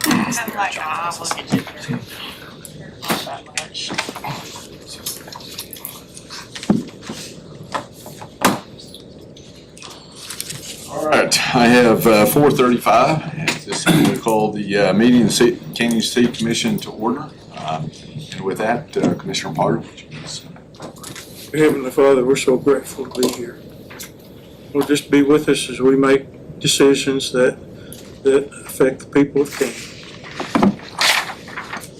I'm like, I will get you there. Not that much. All right, I have 4:35. This is going to call the meeting of the Canyon City Commission to order. And with that, Commissioner Potter, would you please? Heavenly Father, we're so grateful to be here. Lord, just be with us as we make decisions that affect the people of Canyon.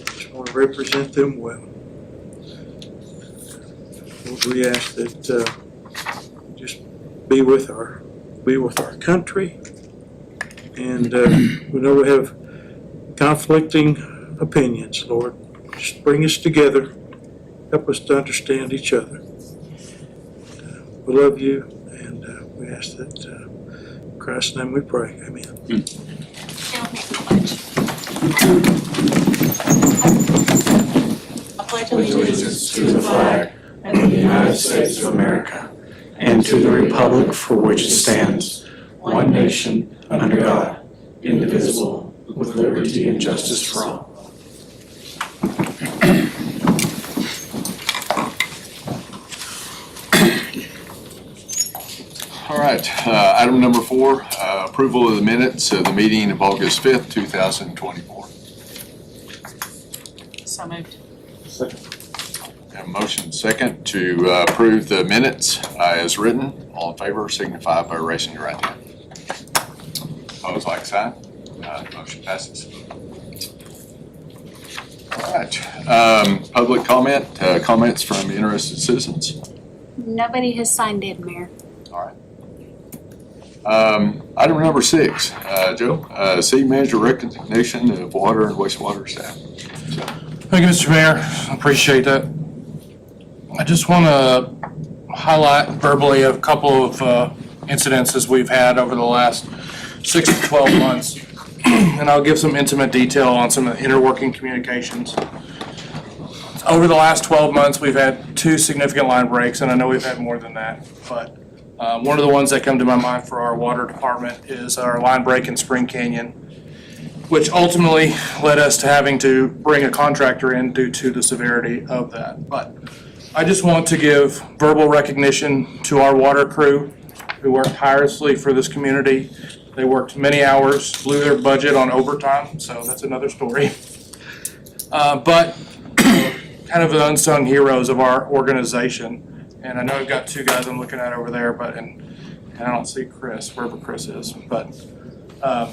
Just want to represent them well. Lord, we ask that just be with our country. And we know we have conflicting opinions, Lord. Just bring us together. Help us to understand each other. We love you, and we ask that in Christ's name we pray. Amen. I pledge allegiance to the flag of the United States of America and to the republic for which it stands, one nation, under God, indivisible, with liberty and justice for all. All right, item number 4, approval of the minutes of the meeting of August 5th, 2024. So moved. Have a motion second to approve the minutes as written. All in favor signify by raising your right hand. Opposed, like sign. Motion passes. All right, public comment, comments from interested citizens. Nobody has signed in, Mayor. All right. Item number 6, Joe, city manager recognition of water and wastewater staff. Thank you, Mr. Mayor. Appreciate that. I just want to highlight verbally a couple of incidences we've had over the last 6 to 12 months, and I'll give some intimate detail on some of the interworking communications. Over the last 12 months, we've had 2 significant line breaks, and I know we've had more than that, but one of the ones that come to my mind for our water department is our line break in Spring Canyon, which ultimately led us to having to bring a contractor in due to the severity of that. But I just want to give verbal recognition to our water crew who worked tirelessly for this community. They worked many hours, blew their budget on overtime, so that's another story. But kind of the unsung heroes of our organization. And I know I've got 2 guys I'm looking at over there, but and I don't see Chris, wherever Chris is. But I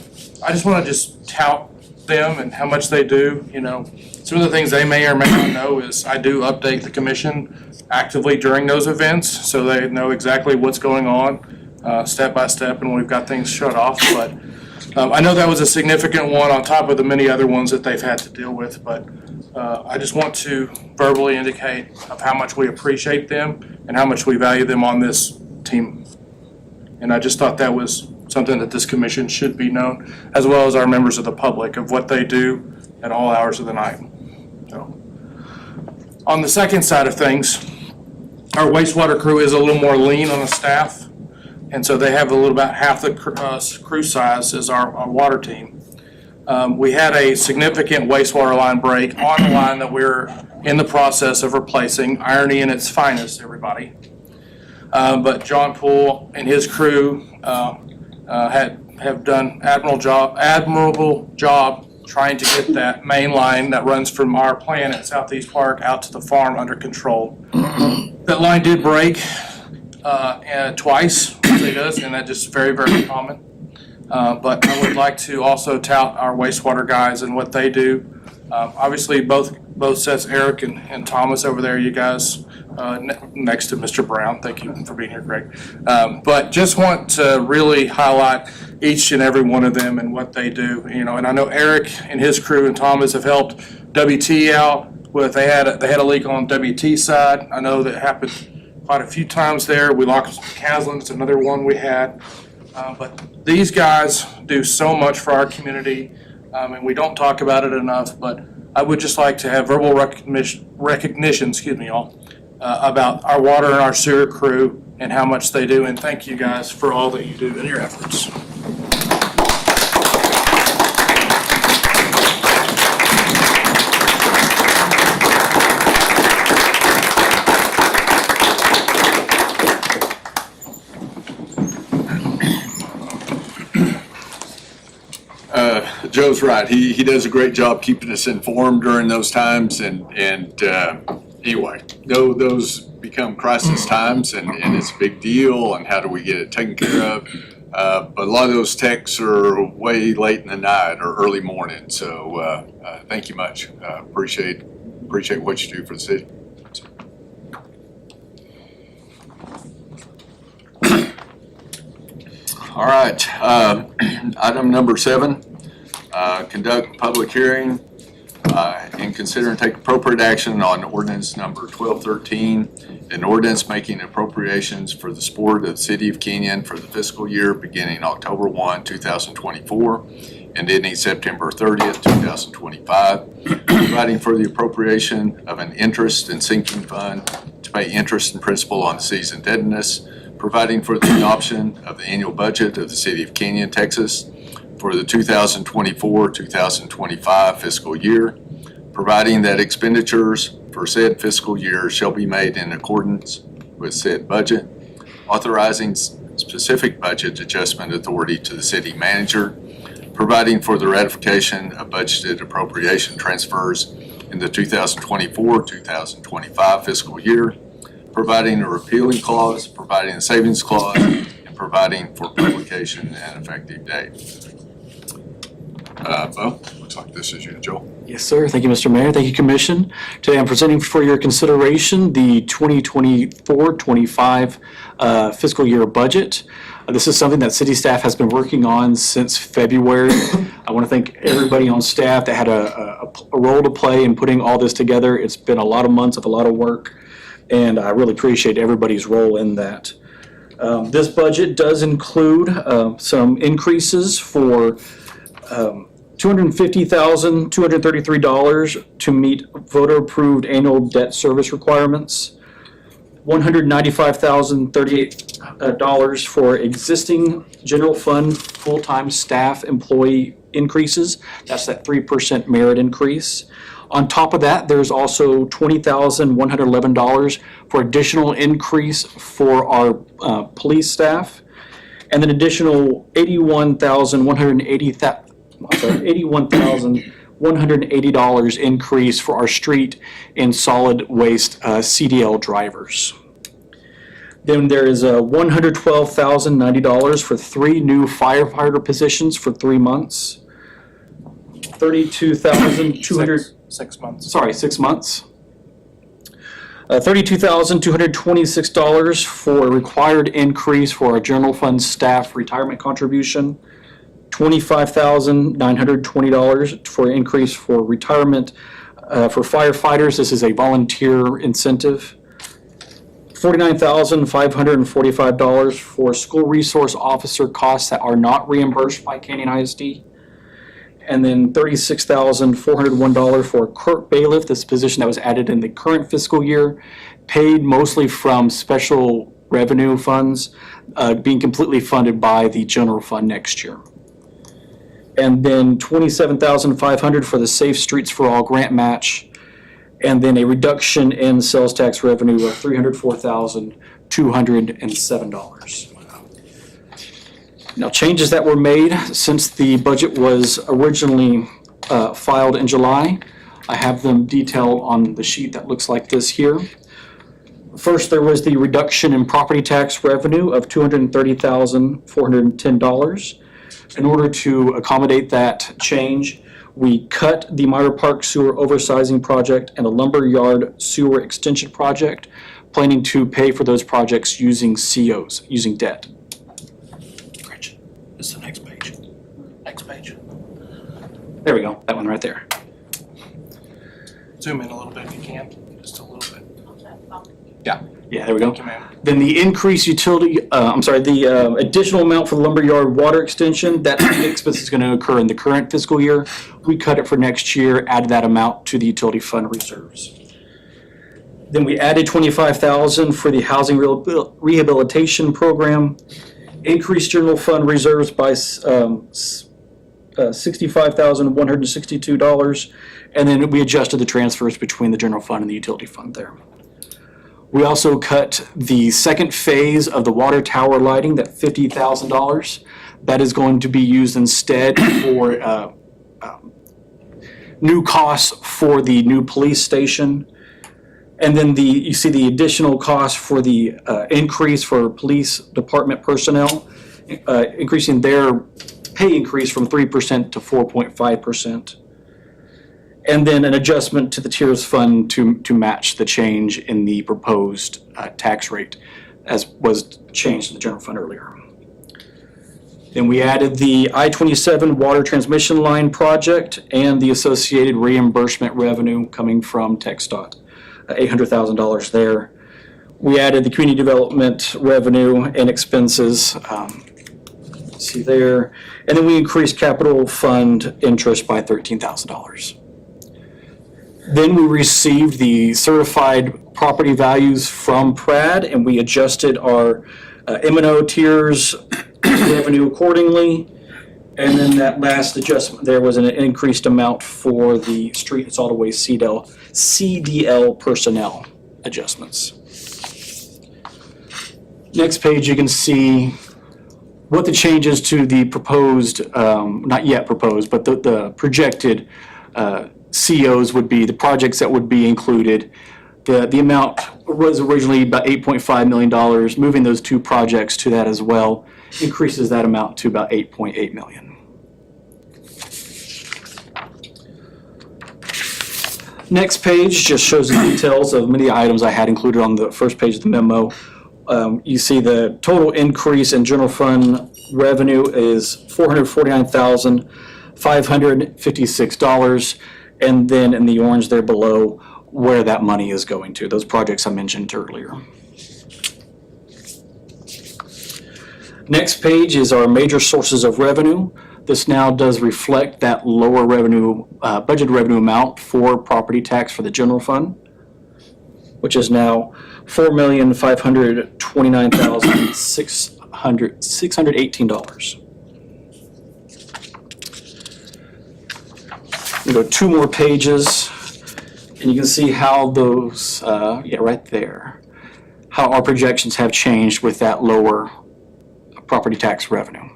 just want to just tout them and how much they do. You know, some of the things they may or may not know is I do update the commission actively during those events, so they know exactly what's going on step by step, and we've got things shut off. But I know that was a significant one on top of the many other ones that they've had to deal with. But I just want to verbally indicate of how much we appreciate them and how much we value them on this team. And I just thought that was something that this commission should be known, as well as our members of the public, of what they do at all hours of the night. So, on the second side of things, our wastewater crew is a little more lean on the staff, and so they have a little about half the crew size as our water team. We had a significant wastewater line break on a line that we're in the process of replacing. Irony in its finest, everybody. But John Poole and his crew have done admirable job trying to get that main line that runs from our plant at Southeast Park out to the farm under control. That line did break twice, as it does, and that's just very, very common. But I would like to also tout our wastewater guys and what they do. Obviously, both sets, Eric and Thomas over there, you guys next to Mr. Brown. Thank you for being here, Greg. But just want to really highlight each and every one of them and what they do. You know, and I know Eric and his crew and Thomas have helped WT out with they had a leak on WT side. I know that happened quite a few times there. We lost Caslin. It's another one we had. But these guys do so much for our community, and we don't talk about it enough. But I would just like to have verbal recognition, y'all, about our water and our sewer crew and how much they do. And thank you guys for all that you do and your efforts. Joe's right. He does a great job keeping us informed during those times. And anyway, those become crisis times, and it's a big deal. And how do we get it taken care of? But a lot of those texts are way late in the night or early morning. So thank you much. Appreciate what you do for the city. All right, item number 7, conduct public hearing and consider and take appropriate action on ordinance number 1213, an ordinance making appropriations for the sport of the city of Kenyon for the fiscal year beginning October 1, 2024 and ending September 30th, 2025, providing for the appropriation of an interest and sinking fund to pay interest and principal on the city's indebtedness, providing for the adoption of the annual budget of the city of Kenyon, Texas for the 2024-2025 fiscal year, providing that expenditures for said fiscal year shall be made in accordance with said budget, authorizing specific budget adjustment authority to the city manager, providing for the ratification of budgeted appropriation transfers in the 2024-2025 fiscal year, providing a repealing clause, providing a savings clause, and providing for publication and effective date. Bo, looks like this is you, Joel. Yes, sir. Thank you, Mr. Mayor. Thank you, Commission. Today I'm presenting for your consideration the 2024-25 fiscal year budget. This is something that city staff has been working on since February. I want to thank everybody on staff that had a role to play in putting all this together. It's been a lot of months of a lot of work, and I really appreciate everybody's role in that. This budget does include some increases for $250,233 to meet voter-approved annual debt service requirements, $195,038 for existing general fund full-time staff employee increases. That's that 3% merit increase. On top of that, there's also $20,111 for additional increase for our police staff, and an additional $81,180 increase for our street and solid waste CDL drivers. Then there is $112,090 for 3 new firefighter positions for 3 months. 32,200. 6 months. Sorry, 6 months. $32,226 for a required increase for our general fund staff retirement contribution. $25,920 for increase for retirement for firefighters. This is a volunteer incentive. $49,545 for school resource officer costs that are not reimbursed by Kenyon ISD. And then $36,401 for court bailiff, this position that was added in the current fiscal year, paid mostly from special revenue funds, being completely funded by the general fund next year. And then $27,500 for the Safe Streets for All grant match, and then a reduction in sales tax revenue of $304,207. Now, changes that were made since the budget was originally filed in July, I have them detailed on the sheet that looks like this here. First, there was the reduction in property tax revenue of $230,410. In order to accommodate that change, we cut the Meyer Park Sewer Oversizing Project and a Lumberyard Sewer Extension Project, planning to pay for those projects using COs, using debt. Gretchen, this is the next page. Next page. There we go, that one right there. Zoom in a little bit if you can, just a little bit. Yeah, there we go. Thank you, ma'am. Then the increased utility, the additional amount for the Lumberyard water extension, that expense is going to occur in the current fiscal year. We cut it for next year, add that amount to the utility fund reserves. Then we added $25,000 for the housing rehabilitation program, increased general fund reserves by $65,162, and then we adjusted the transfers between the general fund and the utility fund there. We also cut the second phase of the water tower lighting, that $50,000. That is going to be used instead for new costs for the new police station. And then you see the additional cost for the increase for police department personnel, increasing their pay increase from 3% to 4.5%. And then an adjustment to the tiers fund to match the change in the proposed tax rate as was changed in the general fund earlier. Then we added the I-27 water transmission line project and the associated reimbursement revenue coming from TxDOT, $800,000 there. We added the community development revenue and expenses, see there. And then we increased capital fund interest by $13,000. Then we received the certified property values from PRAD, and we adjusted our M&O tiers revenue accordingly. And then that last adjustment there was an increased amount for the street and solid waste CDL personnel adjustments. Next page, you can see what the changes to the proposed, not yet proposed, but the projected COs would be, the projects that would be included. The amount was originally about $8.5 million. Moving those two projects to that as well increases that amount to about $8.8 million. Next page just shows the details of many items I had included on the first page of the memo. You see the total increase in general fund revenue is $449,556. And then in the orange there below, where that money is going to, those projects I mentioned earlier. Next page is our major sources of revenue. This now does reflect that lower revenue, budget revenue amount for property tax for the general fund, which is now $4,529,618. We go two more pages, and you can see how those, right there, how our projections have changed with that lower property tax revenue.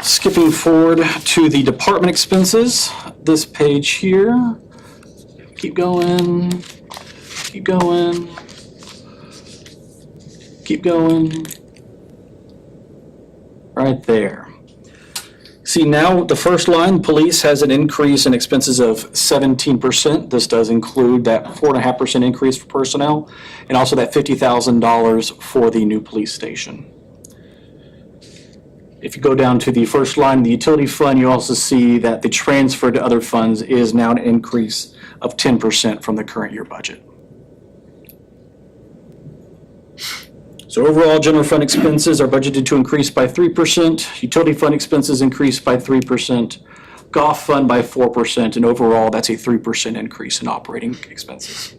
Skipping forward to the department expenses, this page here, keep going. Keep going. Keep going. Right there. See now the first line, police has an increase in expenses of 17%. This does include that 4.5% increase for personnel and also that $50,000 for the new police station. If you go down to the first line, the utility fund, you also see that the transfer to other funds is now an increase of 10% from the current year budget. So overall, general fund expenses are budgeted to increase by 3%, utility fund expenses increase by 3%, golf fund by 4%, and overall, that's a 3% increase in operating expenses.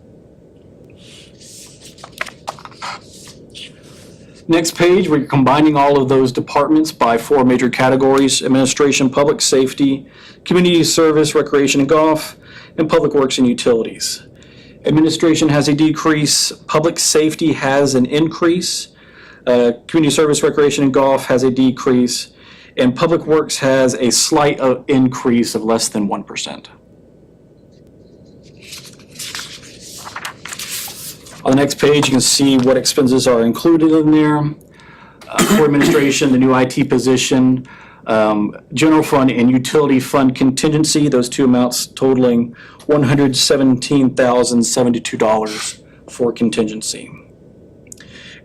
Next page, we're combining all of those departments by four major categories: administration, public safety, community service, recreation and golf, and public works and utilities. Administration has a decrease, public safety has an increase, community service, recreation, and golf has a decrease, and public works has a slight increase of less than 1%. On the next page, you can see what expenses are included in there. For administration, the new IT position, general fund and utility fund contingency, those two amounts totaling $117,072 for contingency.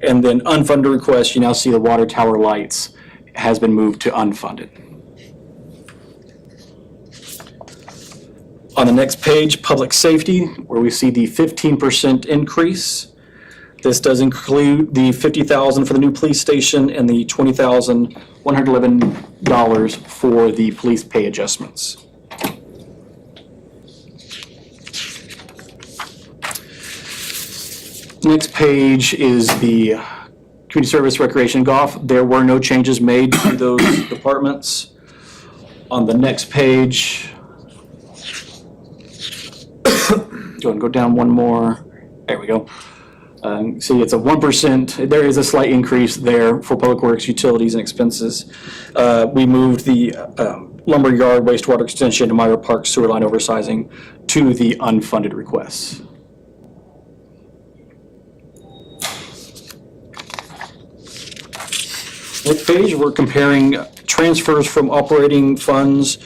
And then unfunded requests, you now see the water tower lights has been moved to unfunded. On the next page, public safety, where we see the 15% increase. This does include the $50,000 for the new police station and the $20,111 for the police pay adjustments. Next page is the community service, recreation, and golf. There were no changes made to those departments. On the next page, go ahead and go down one more. There we go. See, it's a 1%. There is a slight increase there for public works, utilities, and expenses. We moved the lumberyard wastewater extension to Myra Park sewer line oversizing to the unfunded requests. Next page, we're comparing transfers from operating funds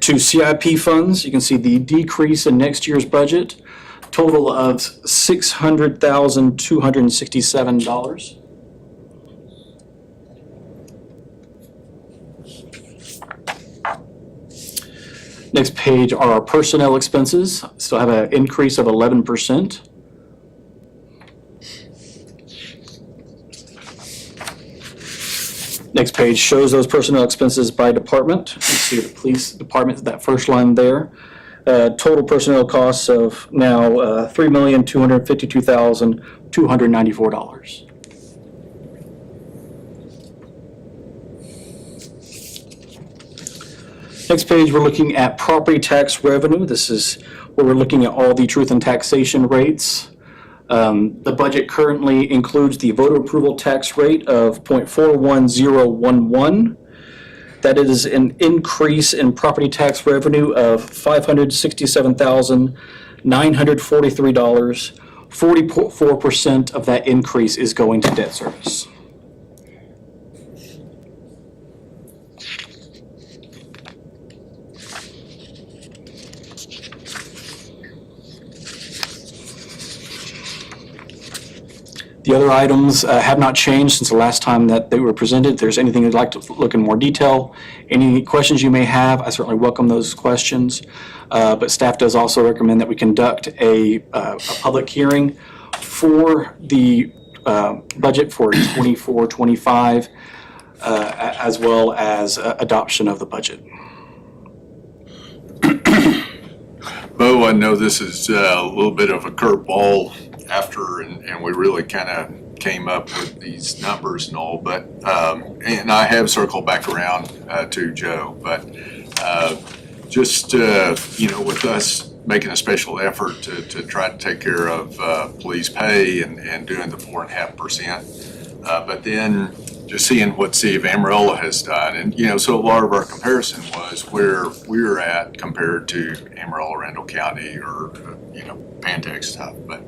to CIP funds. You can see the decrease in next year's budget, total of $600,267. Next page are our personnel expenses. Still have an increase of 11%. Next page shows those personnel expenses by department. You see the police department, that first line there. Total personnel costs of now $3,252,294. Next page, we're looking at property tax revenue. This is where we're looking at all the truth and taxation rates. The budget currently includes the voter approval tax rate of 0.41011. That is an increase in property tax revenue of $567,943. 44% of that increase is going to debt service. The other items have not changed since the last time that they were presented. If there's anything you'd like to look in more detail, any questions you may have, I certainly welcome those questions. But staff does also recommend that we conduct a public hearing for the budget for 24-25, as well as adoption of the budget. Bo, I know this is a little bit of a curveball after, and we really kind of came up with these numbers and all, but, and I have circled back around to Joe, but just, with us making a special effort to try to take care of police pay and doing the 4.5%, but then just seeing what City of Amarillo has done. And, so a lot of our comparison was where we're at compared to Amarillo, Randall County, or, Pantex stuff. But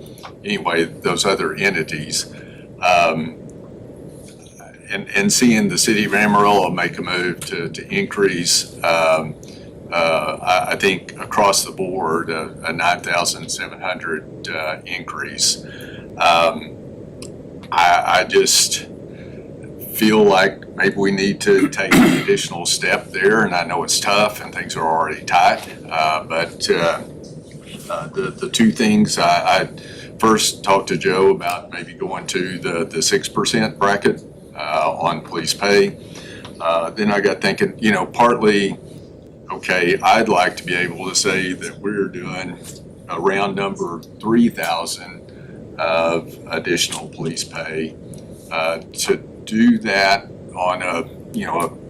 anyway, those other entities, and seeing the City of Amarillo make a move to increase, I think across the board, a 9,700 increase. I just feel like maybe we need to take an additional step there, and I know it's tough and things are already tight, but the two things I first talked to Joe about maybe going to the 6% bracket on police pay. Then I got thinking, partly, okay, I'd like to be able to say that we're doing a round number 3,000 of additional police pay. To do that on a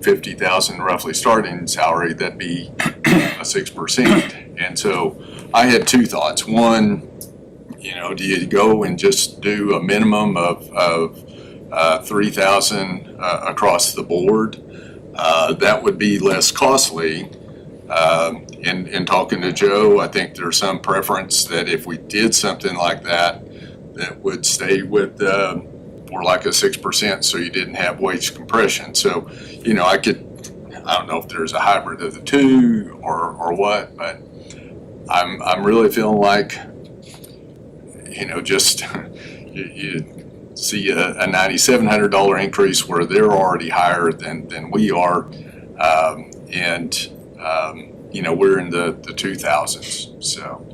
50,000 roughly starting salary, that'd be a 6%. And so I had two thoughts. One, do you go and just do a minimum of 3,000 across the board? That would be less costly. In talking to Joe, I think there's some preference that if we did something like that, that would stay with more like a 6%, so you didn't have wage compression. So, I don't know if there's a hybrid of the two or what, but I'm really feeling like, just you see a $9,700 increase where they're already higher than we are, and we're in the 2,000s. So,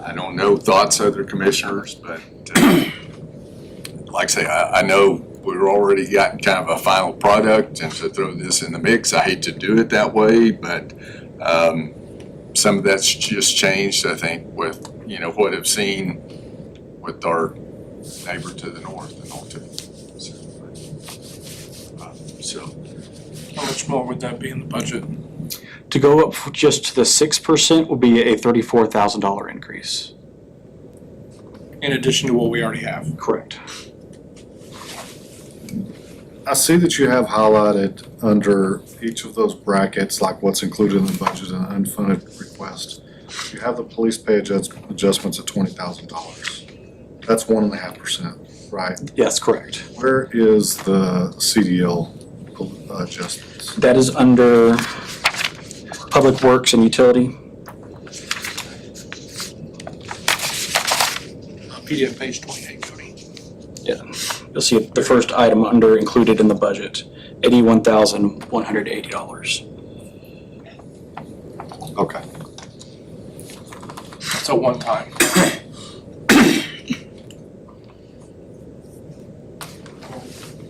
I don't know thoughts of other commissioners, but like I say, I know we're already got kind of a final product, and to throw this in the mix, I hate to do it that way, but some of that's just changed, I think, with, what I've seen with our neighbor to the north and all too. So, How much more would that be in the budget? To go up just to the 6% will be a $34,000 increase. In addition to what we already have. Correct. I see that you have highlighted under each of those brackets, like what's included in the budget and unfunded request. You have the police pay adjustments at $20,000. That's 1.5%, right? Yes, correct. Where is the CDL adjustments? That is under Public Works and Utility. PDF page 28, Cody. Yeah, you'll see the first item under included in the budget, $81,180. Okay. It's a one-time.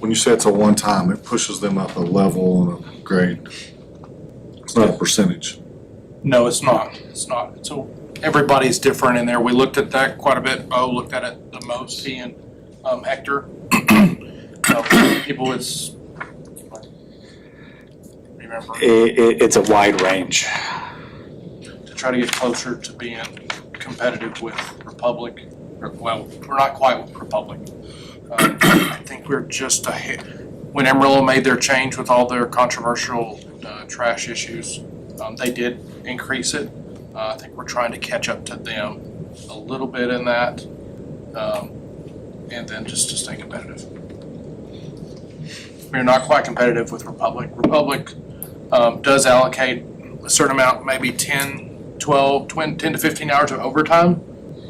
When you say it's a one-time, it pushes them up a level and a grade. It's not a percentage. No, it's not. It's not. So everybody's different in there. We looked at that quite a bit. Bo looked at it the most, he and Hector. People, it's, remember, It's a wide range. to try to get closer to being competitive with Republic. Well, we're not quite with Republic. I think we're just a hit. When Amarillo made their change with all their controversial trash issues, they did increase it. I think we're trying to catch up to them a little bit in that, and then just to stay competitive. We're not quite competitive with Republic. Republic does allocate a certain amount, maybe 10 to 15 hours of overtime,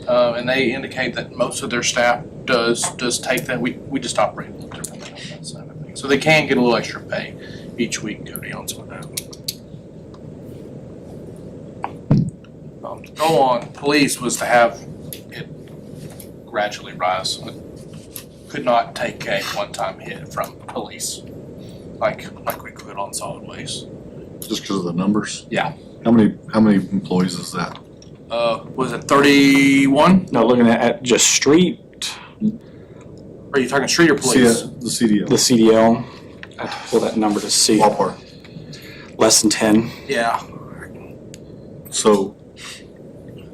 and they indicate that most of their staff does take that. We just operate a little differently on that side of things. So they can get a little extra pay each week, Cody, on some of that. To go on, police was to have it gradually rise. Could not take a one-time hit from police like we could on solid waste. Just because of the numbers? Yeah. How many employees is that? Was it 31? Now looking at just street, Are you talking street or police? The CDL. the CDL, I have to pull that number to see, Ballpark. less than 10. Yeah. So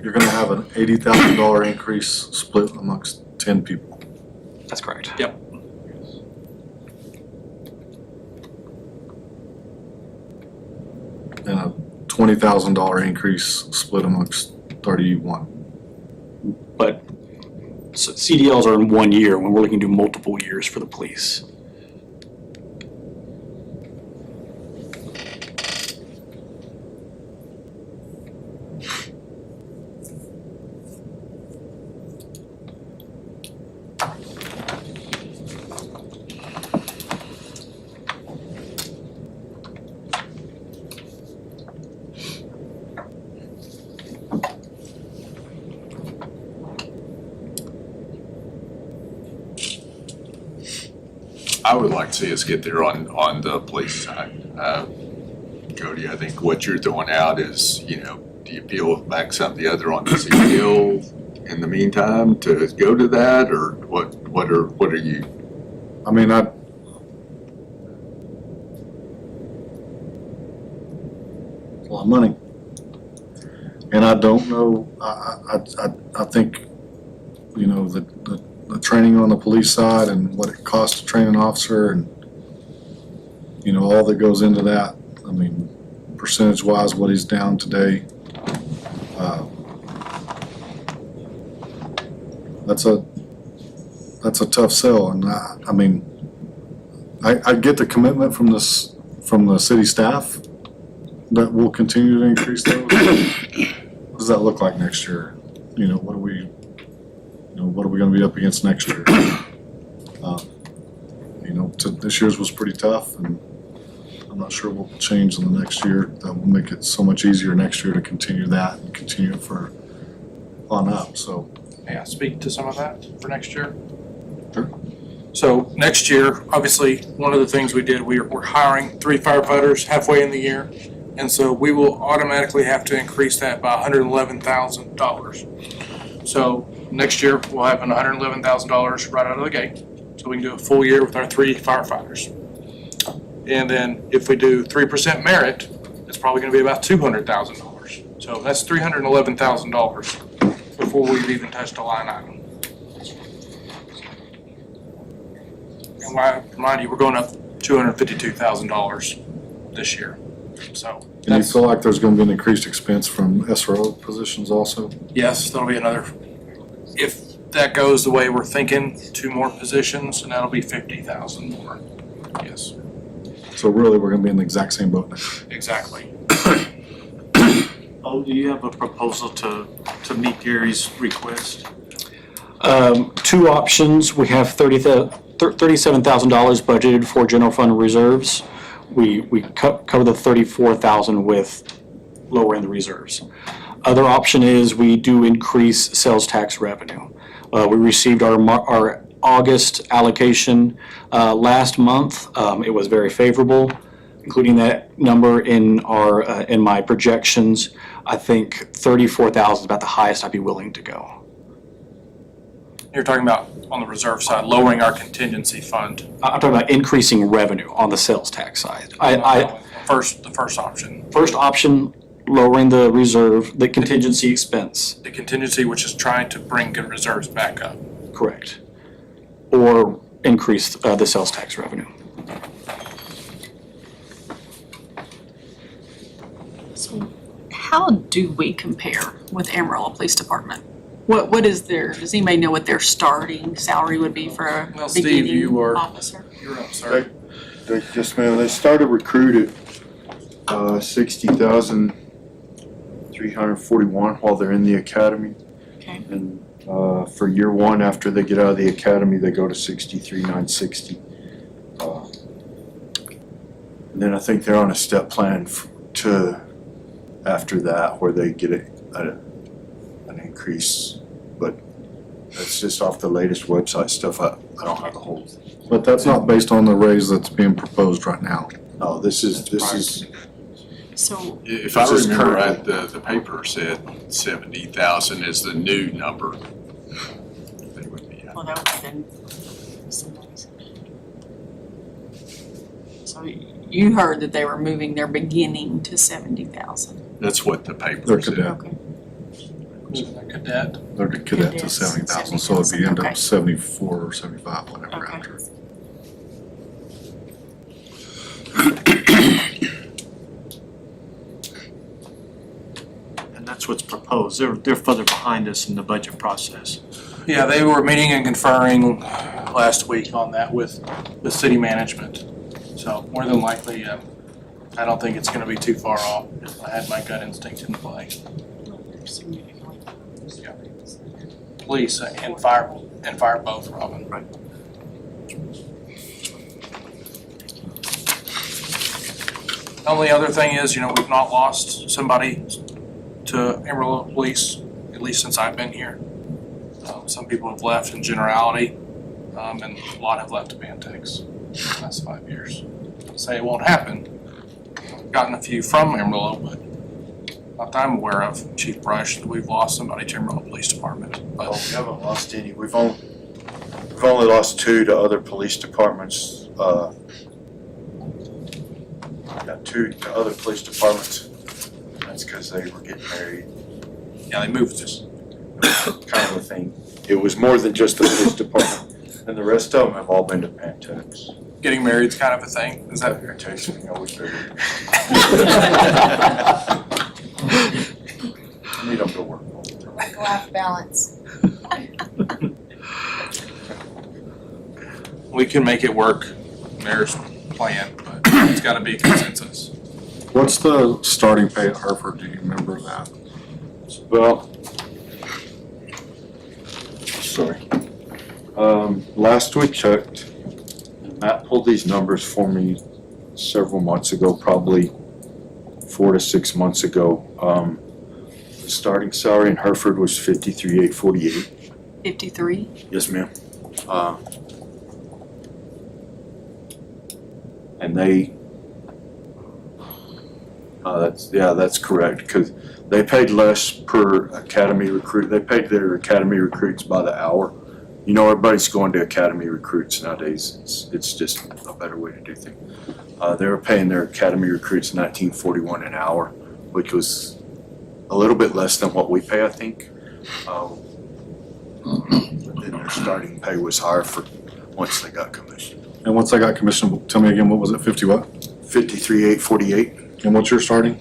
you're gonna have an $80,000 increase split amongst 10 people. That's correct. Yep. And a $20,000 increase split amongst 31. But so CDLs are in 1 year when we're looking to do multiple years for the police. I would like to see us get there on the police side. Cody, I think what you're throwing out is, do you peel back some of the other on the CDL in the meantime to go to that, or what are you? I mean, it's a lot of money. And I don't know, I think, the training on the police side and what it costs to train an officer and, all that goes into that. I mean, percentage-wise, what he's down today. That's a tough sell, and I get the commitment from the city staff that we'll continue to increase those. What does that look like next year? What are we gonna be up against next year? This year's was pretty tough, and I'm not sure what will change in the next year that will make it so much easier next year to continue that and continue it for on up, so. May I speak to some of that for next year? Sure. So next year, obviously, one of the things we did, we're hiring 3 firefighters halfway in the year. And so we will automatically have to increase that by $111,000. So next year, we'll have an $111,000 right out of the gate. So we can do a full year with our 3 firefighters. And then if we do 3% merit, it's it's probably gonna be about $200,000. So that's $311,000 before we've even touched a line item. And mind you, we're going up $252,000 this year, so. And you feel like there's gonna be an increased expense from SRO positions also? Yes, there'll be another, if that goes the way we're thinking, 2 more positions, and that'll be 50,000 more. Yes, So really, we're gonna be in the exact same boat now. exactly. Oh, do you have a proposal to meet Gary's request? 2 options. We have $37,000 budgeted for general fund reserves. We cover the 34,000 with lowering the reserves. Other option is we do increase sales tax revenue. We received our August allocation last month. It was very favorable, including that number in my projections. I think 34,000 is about the highest I'd be willing to go. You're talking about on the reserve side, lowering our contingency fund. I'm talking about increasing revenue on the sales tax side. The first option, First option, lowering the reserve, the contingency expense. the contingency, which is trying to bring good reserves back up. Correct. Or increase the sales tax revenue. So how do we compare with Amarillo Police Department? What is does anybody know what their starting salary would be for a Well, Steve, beginning you are- officer? You're up, sir. Yes, ma'am, they started recruited, 60,341 while they're in the academy. Okay. And, for year 1, after they get out of the academy, they go to 63,960. And then I think they're on a step plan to, after that, where they get an increase. But that's just off the latest website stuff, I don't have the whole. But that's not based on the raise that's being proposed right now. No, this is, So If I This is remember current. right, the paper said 70,000 is the new number. They would be, well, that would have been somebody's. So you heard that they were moving their beginning to 70,000. That's what the paper They're said. cadet. Okay. Cadet. They're the cadet to Cadets, 70,000, so it'd be end okay. up 74 or 75, whatever Okay. after. And that's what's proposed. They're further behind us in the budget process. Yeah, they were meeting and conferring last week on that with city management. So more than likely, I don't think it's gonna be too far off if I had my gut instinct in play. Police and fire both, Robin. Right. The only other thing is, we've not lost somebody to Amarillo Police, at least since I've been here. Some people have left in generality, and a lot have left to Bantex in the last 5 years. I'll say it won't happen. I've gotten a few from Amarillo, but not that I'm aware of, Chief Brush, that we've lost somebody to Amarillo Police Department. well, But we haven't lost any. We've only lost 2 to other police departments. Got 2 to other police departments. That's because they were getting married, yeah, they moved us. kind of a thing. It was more than just the police department. And the rest of them have all been to Pantex. Getting married's kind of a thing. Is that Pantex, I always figured. Need them to work. Work-life balance. we can make it work, Mayor's plan, but it's gotta be a consensus. What's the starting pay at Hereford? Do you remember that? Well, sorry. Last we checked, Matt pulled these numbers for me several months ago, probably 4 to 6 months ago. The starting salary in Hereford was $53,848. 53? Yes, ma'am. And that's correct, because they paid less per academy recruit. They paid their academy recruits by the hour, You know, everybody's going to academy recruits nowadays. It's just a better way to do things. They were paying their academy recruits $19.41 an hour, which was a little bit less than what we pay, I think. But then their starting pay was higher for once they got commission. And once I got commissioned, tell me again, what was it, 50 what? $53,848. And what's your starting?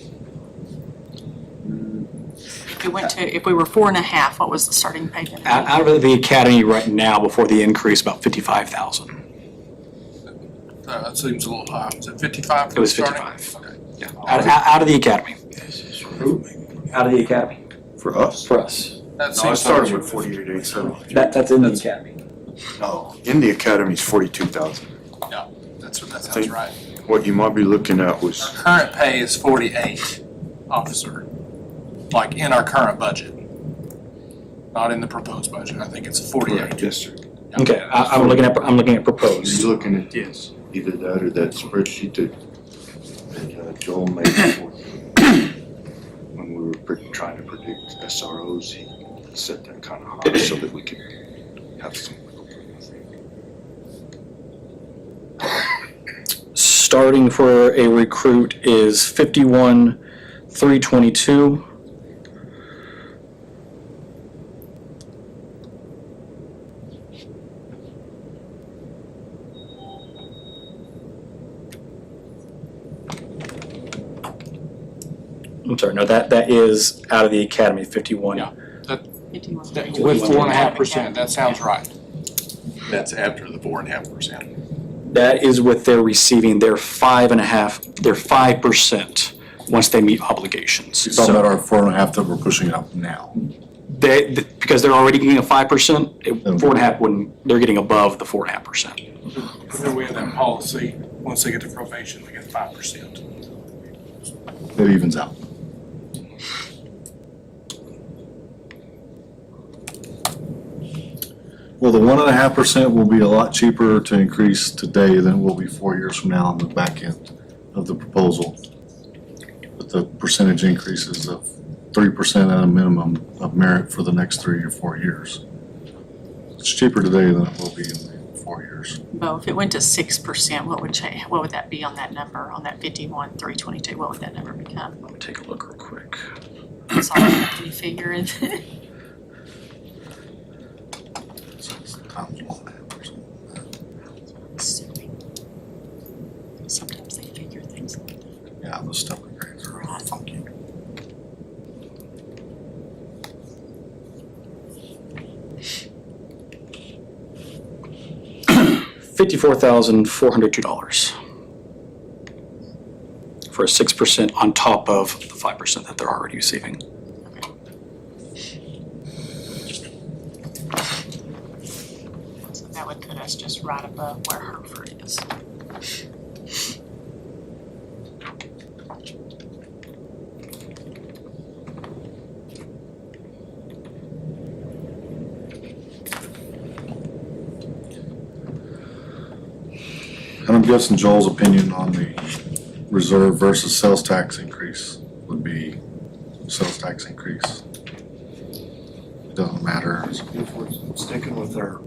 If we were 4.5, what was the starting pay gonna be? Out of the academy right now, before the increase, about 55,000. That seems a little high. Was it 55 It for the was starting? 55. Yeah, out of the academy. Out of the academy, For us? for us. That No, I seems started like- with 48,873. That's in the academy. No, in the academy's 42,000. That sounds Think- right. What you might be looking at was, Our current pay is 48, officer, like in our current budget. Not in the proposed budget. I think it's 48. yes, sir. Okay, I'm looking at proposed. You're looking at Yes. either that or that spreadsheet that Joel made for when we were trying to predict SROs. He set that kind of high so that we could have some. Starting for a recruit is 51,322. I'm sorry, no, that is out of the academy, 51. Yeah. 51. With 4.5%, that sounds right. That's after the 4.5%. That is with their receiving their 5% once they meet obligations. You're talking So about our 4.5 that we're pushing up now. because they're already getting a 5%, 4.5 when they're getting above the 4.5%. And then we have that policy, once they get to probation, they get 5%. It evens out. Well, the 1.5% will be a lot cheaper to increase today than it will be 4 years from now on the back end of the proposal. But the percentage increases of 3% at a minimum of merit for the next 3 or 4 years. It's cheaper today than it will be in 4 years. Bo, if it went to 6%, what would that be on that number, on that 51,322? What would that number become? Let me take a look real quick. Sorry, can you figure it? So it's times 1.5%. Sometimes they figure things like that. Yeah, the stepper grades are funky. $54,402 for a 6% on top of the 5% that they're already receiving. So that would put us just right above where Hereford is. And I'm guessing Joel's opinion on the reserve versus sales tax increase would be sales tax increase. It doesn't matter. If we're sticking with our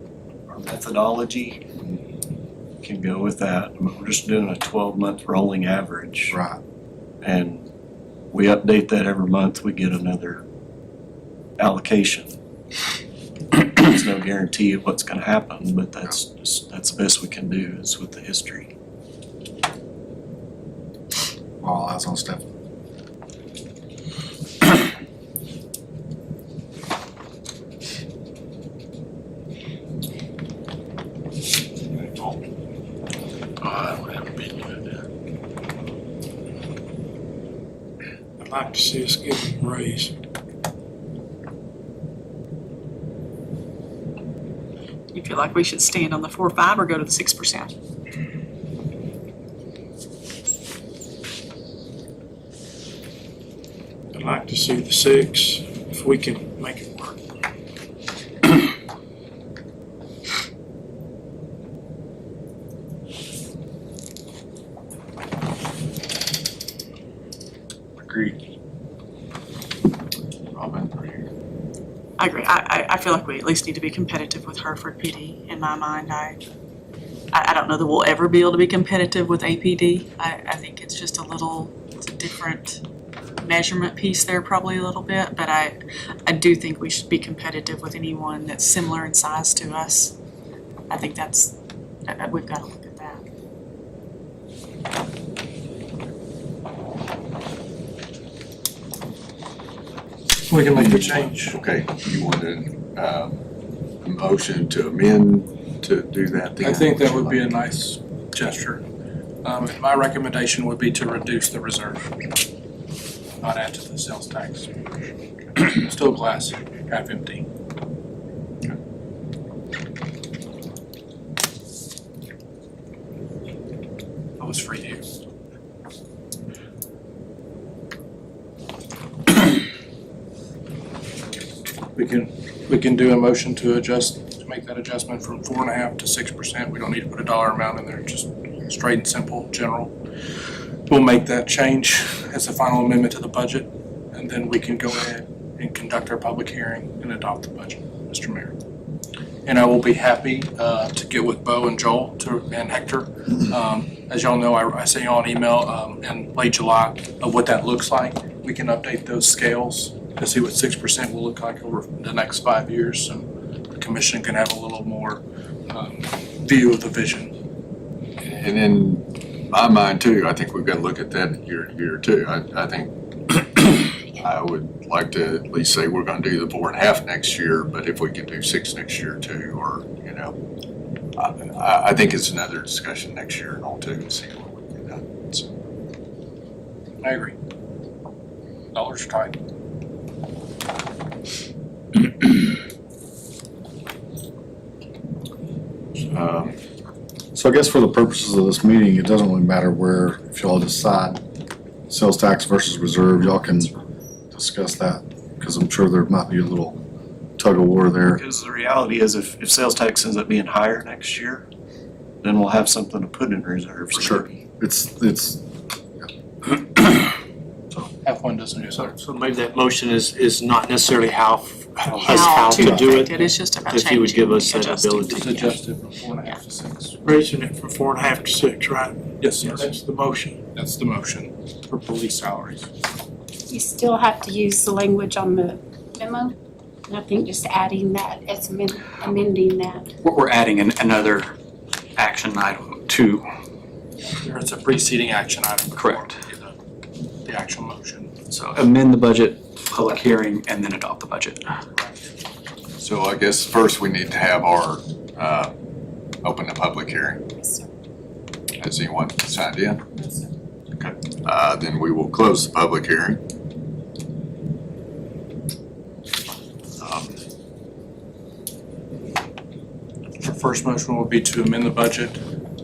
methodology, can go with that. I mean, we're just doing a 12-month rolling average. Right. And we update that every month, we get another allocation. There's no guarantee of what's gonna happen, but that's the best we can do is with the history. All eyes on Steph. I'd like to see us give them a raise. You feel like we should stand on the 4.5 or go to the 6%? I'd like to see the 6, if we can make it work. Agreed. Robin, are you? I agree. I feel like we at least need to be competitive with Hereford PD in my mind. I don't know that we'll ever be able to be competitive with APD. I think it's just it's a different measurement piece there probably a little bit, but I do think we should be competitive with anyone that's similar in size to us. I think we've got to look at that. We can make the change. Okay, you want a motion to amend to do that then? I think that would be a nice gesture. And my recommendation would be to reduce the reserve, not add to the sales tax. Still glass, half empty. That was for you. We can do a motion to make that adjustment from 4.5% to 6%. We don't need to put a dollar amount in there, just straight and simple, general. We'll make that change as a final amendment to the budget, and then we can go ahead and conduct our public hearing and adopt the budget, Mr. Mayor. And I will be happy to get with Bo and Joel and Hector. As y'all know, I sent y'all an email in late July of what that looks like. We can update those scales to see what 6% will look like over the next 5 years, so the commission can have a little more view of the vision. And in my mind too, I think we've got to look at that year to year too. I think I would like to at least say we're going to do the 4.5 next year, but if we can do 6 next year too, or, you know, I think it's another discussion next year and all too, to see what we can do. So, I agree. Dollars tight. So I guess for the purposes of this meeting, it doesn't really matter where, if y'all decide sales tax versus reserve, y'all can discuss that, because I'm sure there might be a little tug of war there. Because the reality is, if sales tax ends up being higher next year, then we'll have something to put in reserve. For sure. It's Half one doesn't do so. So maybe that motion is not necessarily how How to do affect it. It's just about If you would give us changing, that adjusting ability. It's things. adjusted from 4.5 to 6. Raising it from 4.5 to 6, right? Yes, yes. That's the motion. That's the motion for police salaries. You still have to use the language on the memo. And I think just adding that as amending that. We're adding another action item to, It's a preceding action item. Correct. The actual motion. so amend the budget, public hearing, and then adopt the budget. so I guess first we need to have our, open the public hearing. Yes, sir. Has anyone signed in? No, sir. Okay, then we will close the public hearing. Our first motion will be to amend the budget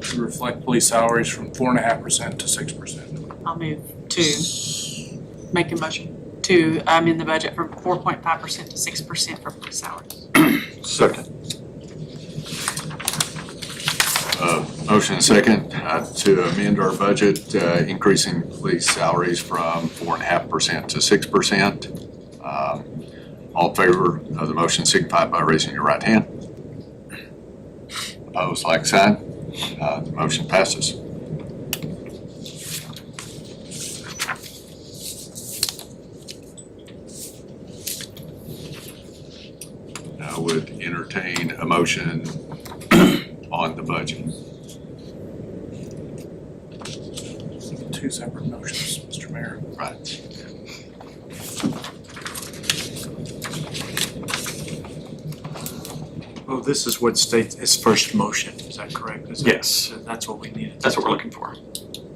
to reflect police salaries from 4.5% to 6%. I'll move to make a motion to amend the budget from 4.5% to 6% for police salaries. Second. Motion and second to amend our budget, increasing police salaries from 4.5% to 6%. All in favor of the motion signify by raising your right hand. Opposed, like sign. The motion passes. I would entertain a motion on the budget. Two separate motions, Mr. Mayor. Right. Oh, this is what states its first motion, is that correct? Is that- Yes. That's what we needed. That's what we're looking for.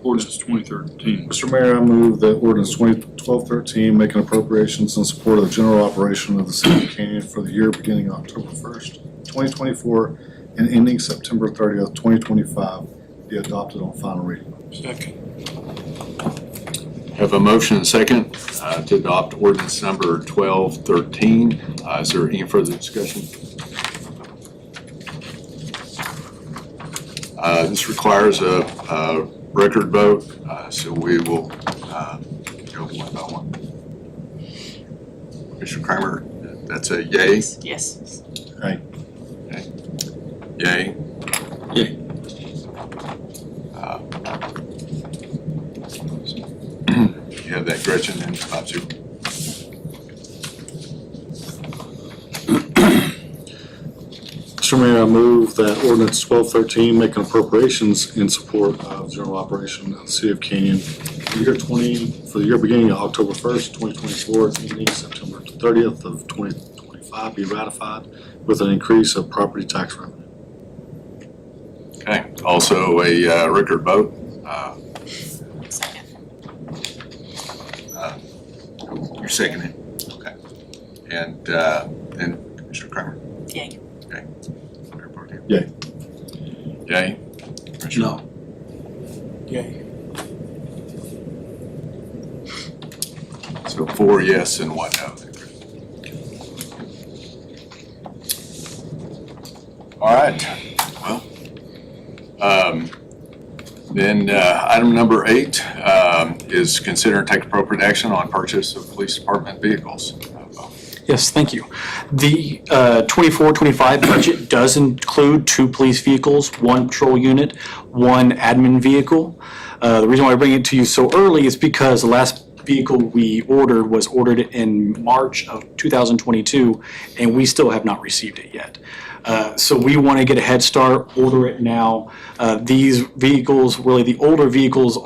Ordinance 2013. Mr. Mayor, I move that ordinance 2012-13 making appropriations in support of the general operation of the city of Canyon for the year beginning October 1st, 2024 and ending September 30th, 2025 be adopted on final reading. Second. Have a motion and second to adopt ordinance number 1213. Is there any further discussion? This requires a record vote, so we will go one by one. Mr. Kramer, That's a yay? Yes. Yay? Yay. You have that, Gretchen, and Matsu. Mr. Mayor, I move that ordinance 1213 making appropriations in support of general operation of the city of Canyon for the year beginning October 1st, 2024, ending September 30th of 2025 be ratified with an increase of property tax revenue. Okay, also a record vote. Second. You're seconding, okay. And Mr. Kramer? Yay. Okay. Mayor Pro Tem? Yay. Yay? Commissioner? No. Yay. So 4 yes and 1 no. All right, well, then item number 8 is consider and take appropriate action on purchase of police department vehicles. Yes, thank you. The 24-25 budget does include 2 police vehicles, 1 patrol unit, 1 admin vehicle. The reason why I bring it to you so early is because the last vehicle we ordered was ordered in March of 2022, and we still have not received it yet. So we want to get a head start, order it now. These vehicles, really the older vehicles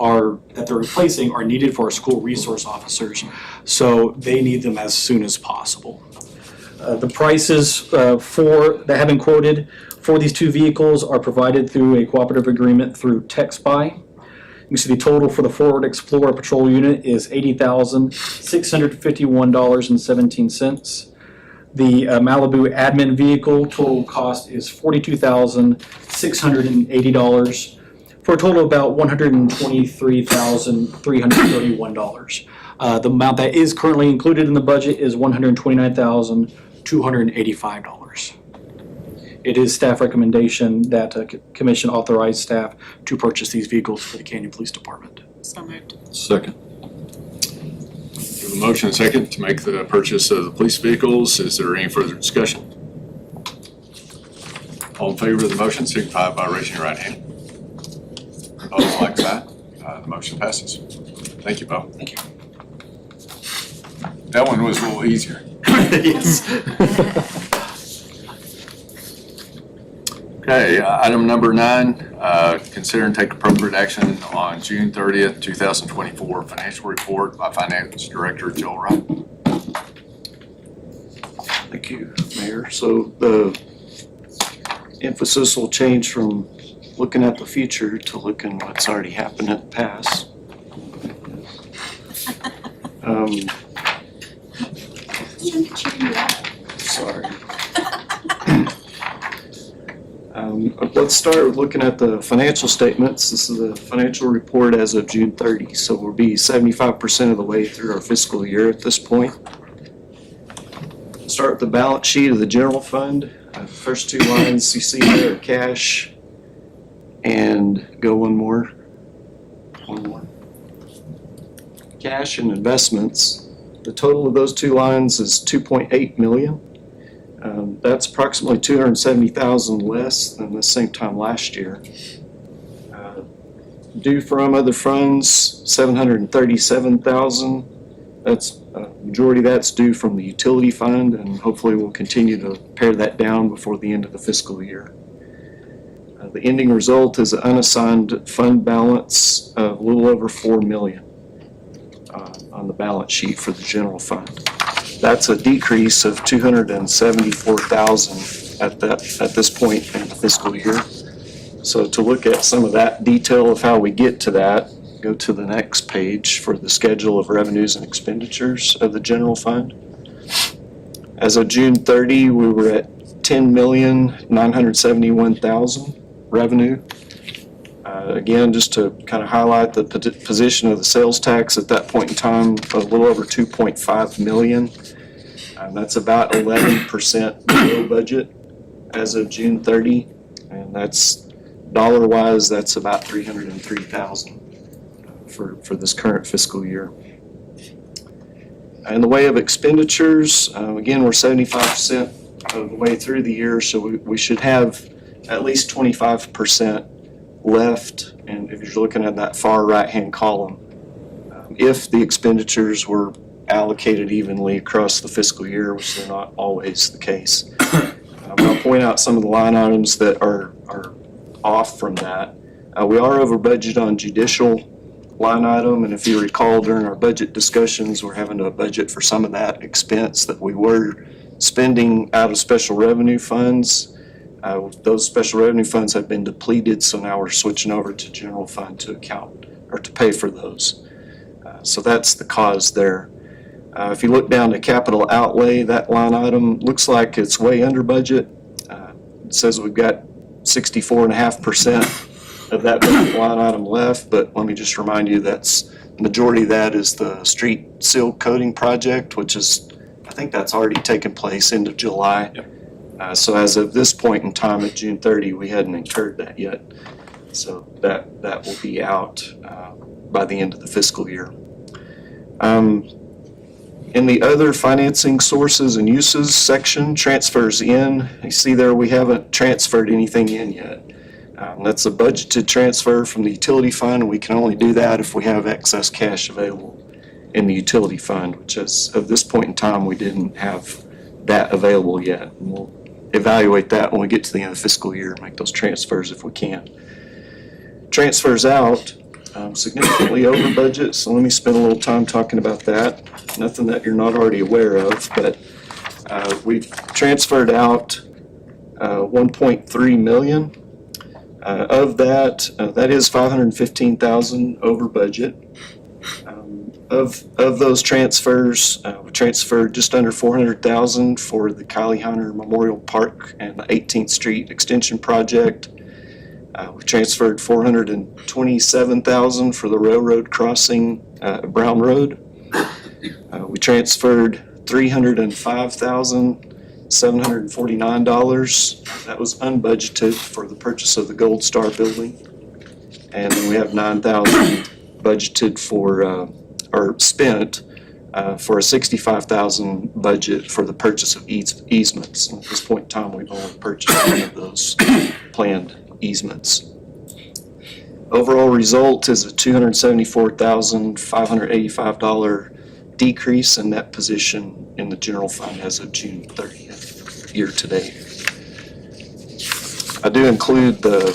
that they're replacing are needed for our school resource officers. So they need them as soon as possible. The prices that have been quoted for these 2 vehicles are provided through a cooperative agreement through TextBuy. You can see the total for the Ford Explorer patrol unit is $80,651.17. The Malibu admin vehicle total cost is $42,680 for a total of about $123,331. The amount that is currently included in the budget is $129,285. It is staff recommendation that commission authorize staff to purchase these vehicles for the Canyon Police Department. So moved. Second. We have a motion and second to make the purchase of the police vehicles. Is there any further discussion? All in favor of the motion, signify by raising your right hand. Opposed, like sign. The motion passes. Thank you, Bo. Thank you. That one was a little easier. Yes. Okay, item number 9, consider and take appropriate action on June 30th, 2024 financial report by Finance Director Joel Wright. Thank you, Mayor. So the emphasis will change from looking at the future to looking what's already happened in the past. Sorry. Let's start with looking at the financial statements. This is the financial report as of June 30, so we'll be 75% of the way through our fiscal year at this point. Start with the balance sheet of the general fund. First 2 lines you see there are cash, and go one more. Cash and investments. The total of those 2 lines is $2.8 million. That's approximately $270,000 less than the same time last year. Due from other funds, $737,000. That's majority of that's due from the utility fund, and hopefully we'll continue to pare that down before the end of the fiscal year. The ending result is an unassigned fund balance of a little over $4 million on the balance sheet for the general fund. That's a decrease of $274,000 at this point in the fiscal year. So to look at some of that detail of how we get to that, go to the next page for the schedule of revenues and expenditures of the general fund. As of June 30, we were at $10,971,000 revenue. Again, just to kind of highlight the position of the sales tax at that point in time, a little over $2.5 million. That's about 11% below budget as of June 30, and that's dollar-wise, that's about $303,000 for this current fiscal year. In the way of expenditures, again, we're 75% of the way through the year, so we should have at least 25% left. And if you're looking at that far right-hand column, if the expenditures were allocated evenly across the fiscal year, which they're not always the case. I'll point out some of the line items that are off from that. We are over budget on judicial line item, and if you recall during our budget discussions, we're having to budget for some of that expense that we were spending out of special revenue funds. Those special revenue funds have been depleted, so now we're switching over to general fund to account or to pay for those. So that's the cause there. If you look down to capital outlay, that line item looks like it's way under budget. It says we've got 64.5% of that budget line item left, but let me just remind you that's the majority of that is the street seal coating project, which is, I think that's already taken place end of July. So as of this point in time at June 30, we hadn't incurred that yet. So that will be out by the end of the fiscal year. In the other financing sources and uses section, transfers in, you see there we haven't transferred anything in yet. That's a budgeted transfer from the utility fund. We can only do that if we have excess cash available in the utility fund, which as of this point in time, we didn't have that available yet. And we'll evaluate that when we get to the end of the fiscal year, make those transfers if we can. Transfers out, significantly over budget, so let me spend a little time talking about that. Nothing that you're not already aware of, but we've transferred out 1.3 million. Of that, that is 515,000 over budget. Of those transfers, we transferred just under 400,000 for the Kylie Hunter Memorial Park and the 18th Street Extension Project. We transferred 427,000 for the railroad crossing at Brown Road. We transferred $305,749. That was unbudgeted for the purchase of the Gold Star building. And then we have 9,000 budgeted for, or spent for a 65,000 budget for the purchase of easements. And at this point in time, we've only purchased one of those planned easements. Overall result is a $274,585 decrease in that position in the general fund as of June 30th, year to date. I do include the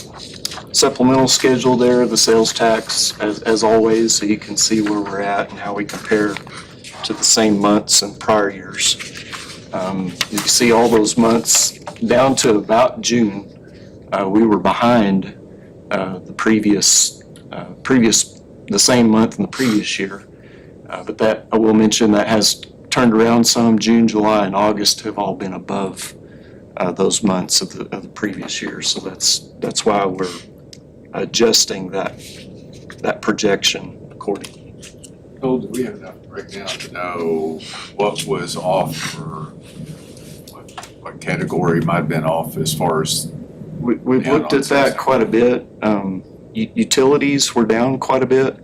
supplemental schedule there, the sales tax, as always, so you can see where we're at and how we compare to the same months in prior years. You can see all those months down to about June. We were behind the same month in the previous year. But that, I will mention, that has turned around some. June, July, and August have all been above those months of the previous year. So that's why we're adjusting that projection accordingly. Oh, do we have enough breakdown to know what was off for, what category might have been off as far as? We've down looked on at that sales? quite a bit. Utilities were down quite a bit.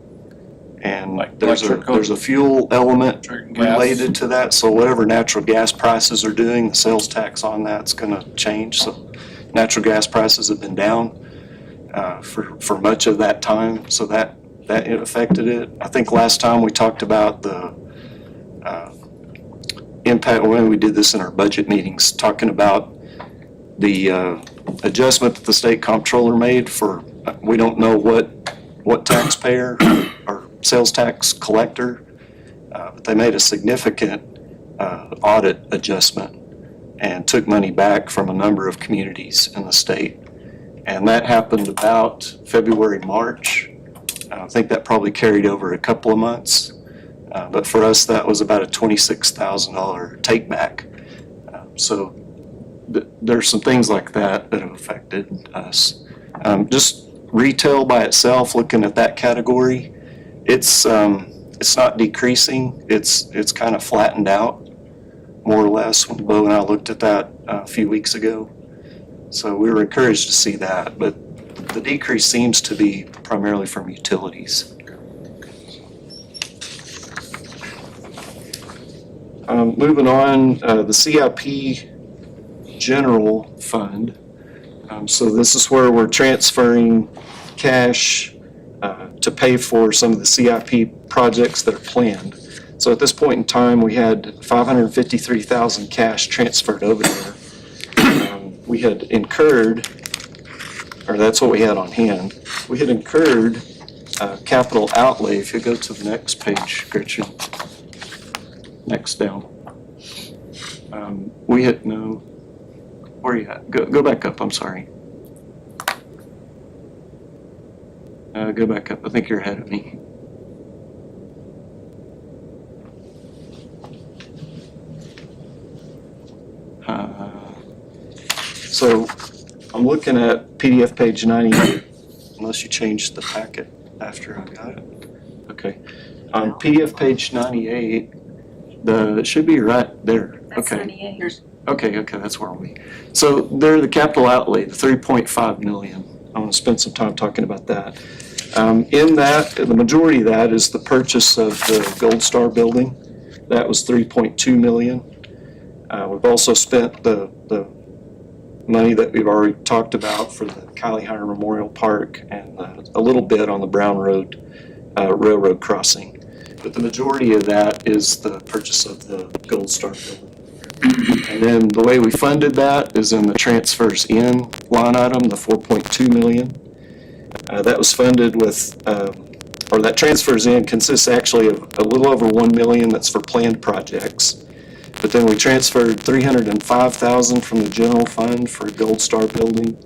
And Like there's electrical? a fuel element Gas. related to that. So whatever natural gas prices are doing, the sales tax on that's gonna change. So natural gas prices have been down for much of that time. So that affected it. I think last time we talked about the impact, when we did this in our budget meetings, talking about the adjustment that the state comptroller made for, we don't know what taxpayer or sales tax collector, but they made a significant audit adjustment and took money back from a number of communities in the state. And that happened about February, March. I think that probably carried over a couple of months. But for us, that was about a $26,000 take back. So there's some things like that that have affected us. Just retail by itself, looking at that category, it's not decreasing. It's kind of flattened out, more or less, when Bo and I looked at that a few weeks ago. So we were encouraged to see that, but the decrease seems to be primarily from utilities. Moving on, the CIP general fund. So this is where we're transferring cash to pay for some of the CIP projects that are planned. So at this point in time, we had 553,000 cash transferred over there. We had incurred, or that's what we had on hand. We had incurred capital outlay. If you go to the next page, Gretchen. Next down. We had no, where are you at? Go back up, I'm sorry. Go back up, I think you're ahead of me. So I'm looking at PDF page 98, unless you changed the packet after I got it. Okay. On PDF page 98, it should be right there. That's Okay. 98. Okay, that's where we. So there, the capital outlay, the 3.5 million. I want to spend some time talking about that. In that, the majority of that is the purchase of the Gold Star building. That was 3.2 million. We've also spent the money that we've already talked about for the Kylie Hire Memorial Park and a little bit on the Brown Road railroad crossing. But the majority of that is the purchase of the Gold Star building. And then the way we funded that is in the transfers in line item, the 4.2 million. That was funded with, or that transfers in consists actually of a little over 1 million that's for planned projects. But then we transferred 305,000 from the general fund for Gold Star building.